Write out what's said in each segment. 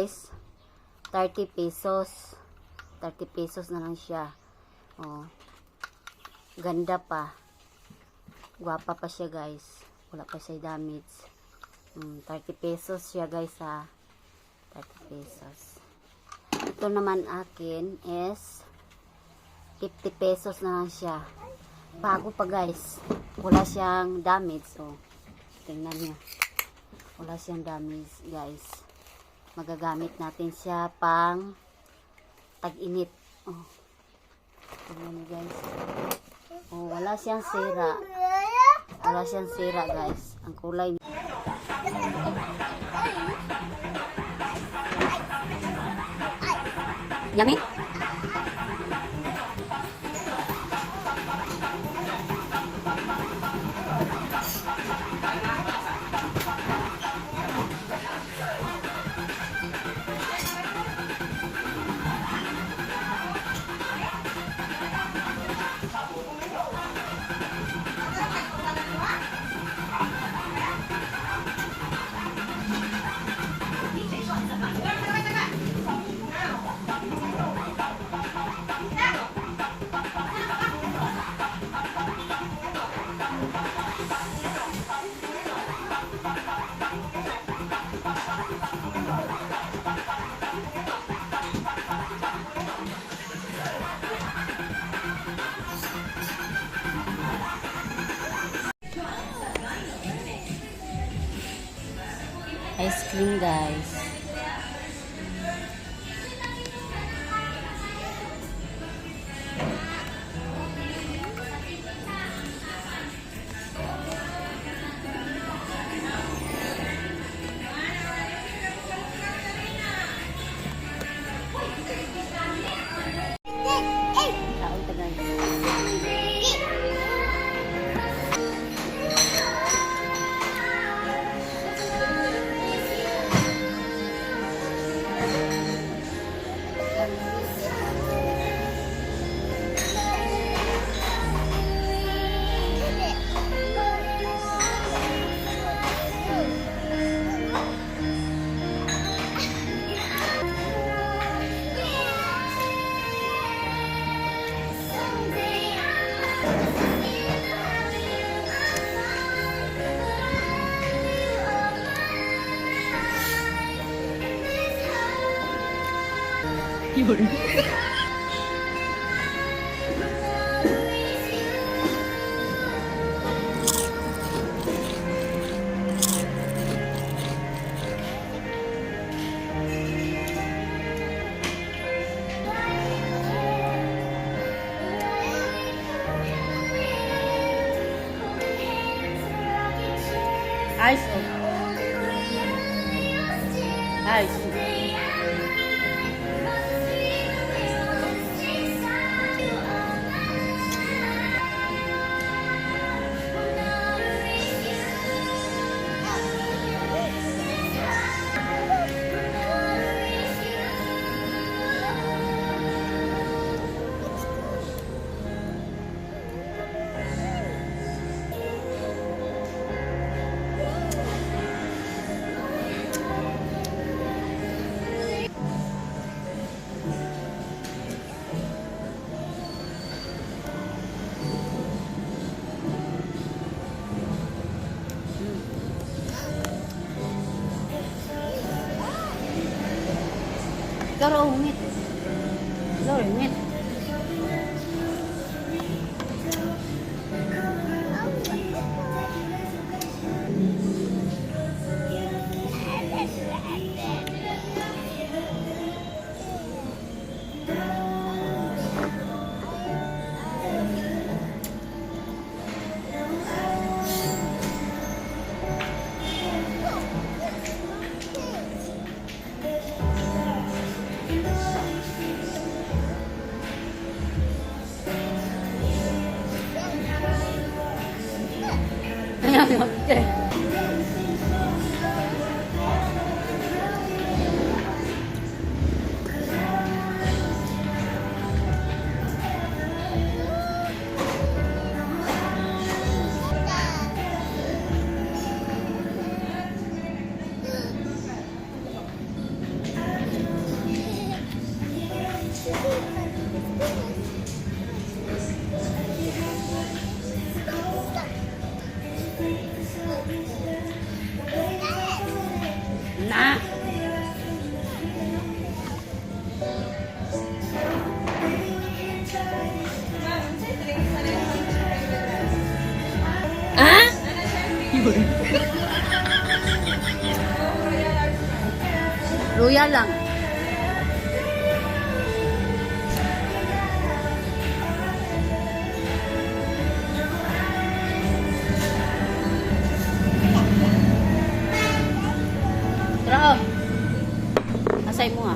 Guys, 30 pesos. 30 pesos na lang siya. Oh. Ganda pa. Guwapa pa siya, guys. Wala pa siya damage. 30 pesos siya, guys, ha. 30 pesos. Ito naman akin is 50 pesos na lang siya. Bago pa, guys. Wala siyang damage. Oh. Tingnan niyo. Wala siyang damage, guys. Magagamit natin siya pang tag-init. Oh. Tingnan niyo, guys. Oh, wala siyang sira. Wala siyang sira, guys. Ang kulay niya. Yummy? Ice cream, guys. Kaon ta, guys. Yun. Ice. Ice. Garo umit. Garo umit. Luya lang. Tara, asay mo ha.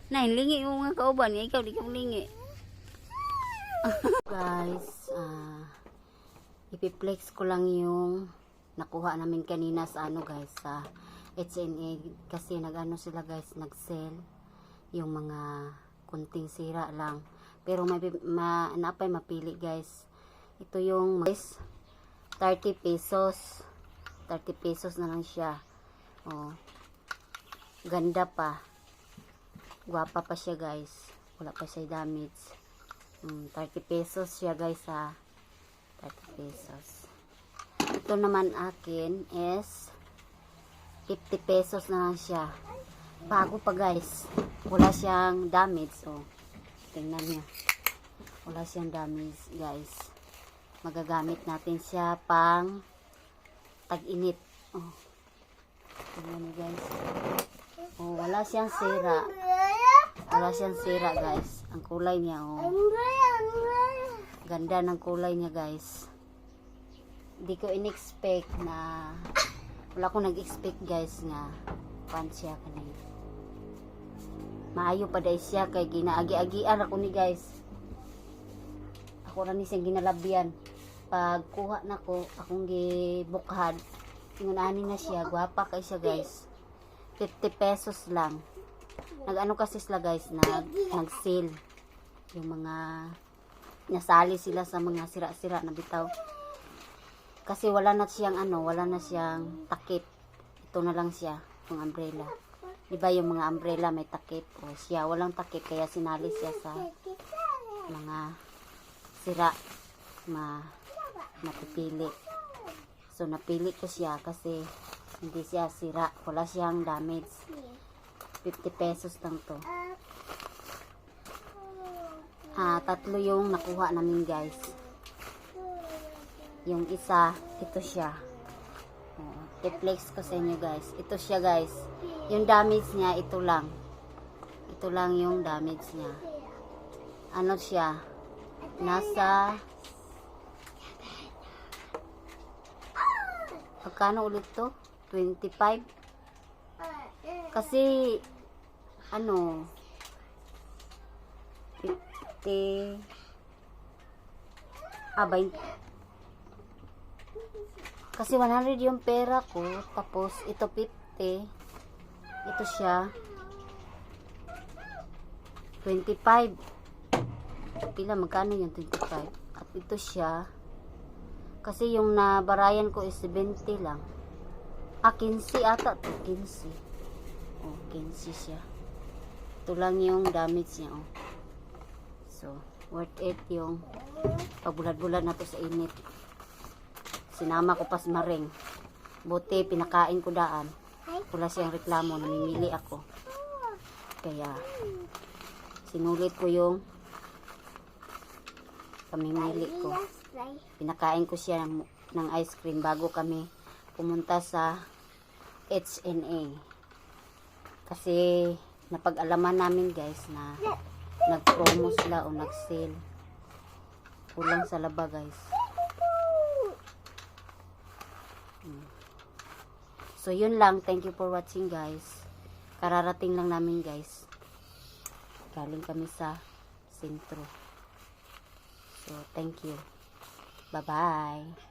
Nay, lingi mo nga kauban. Ikaw, di ka lingi. Guys, ipiplex ko lang yung nakuha namin kanina sa ano guys, sa H&A. Kasi nag-ano sila guys, nag-sell yung mga kunting sira lang. Pero napay mapili guys. Ito yung guys, 30 pesos. 30 pesos na lang siya. Oh, ganda pa. Guwapa pa siya guys. Wala pa siya damage. 30 pesos siya guys ha. 30 pesos. Ito naman akin is 50 pesos na lang siya. Bago pa guys. Wala siyang damage. So, tingnan niya. Wala siyang damage guys. Magagamit natin siya pang tag-init. Oh. Tingnan niyo guys. Oh, wala siyang sira. Wala siyang sira guys. Ang kulay niya oh. Ganda ng kulay niya guys. Hindi ko in-expect na wala ko nag-expect guys nga pan siya kanina. Maayo pa dahil siya kay ginaagi-agian ako ni guys. Ako rin siyang ginalabyan. Pag kuha na ko akong gibukhad. Tingunani na siya. Gwapa kay siya guys. 50 pesos lang. Nag-ano kasi sila guys, nag-sale. Yung mga nasali sila sa mga sira-sira na bitaw. Kasi wala na siyang wala na siyang takip. Ito na lang siya, yung umbrella. Diba yung mga umbrella may takip? O siya, walang takip, kaya sinali siya sa mga sira napipili. So, napili ko siya kasi hindi siya sira. Wala siyang damage. 50 pesos lang to. Tatlo yung nakuha namin guys. Yung isa, ito siya. I-flex ko sa inyo guys. Ito siya guys. Yung damage niya, ito lang. Ito lang yung damage niya. Ano siya? Nasa magkano ulit to? 25? Kasi 50 20 kasi 100 yung pera ko, tapos ito 50, ito siya 25. Pila magkano yung 25? At ito siya, kasi yung nabarayan ko is 70 lang. 15 ata to, 15. Oh, 15 siya. Ito lang yung damage niya, oh. So, worth it yung pabulad-bulad na to sa init. Sinama ko pas maring. Buti, pinakain ko daan. Wala siyang reklamo, namimili ako. Kaya, sinulit ko yung pamimili ko. Pinakain ko siya ng ice cream bago kami pumunta sa H&A. Kasi napag-alaman namin guys na nag-promo sila o nag-sale. Kulang sa laba, guys. So, yun lang. Thank you for watching, guys. Kararating lang namin, guys. Galing kami sa sentro. So, thank you. Bye-bye.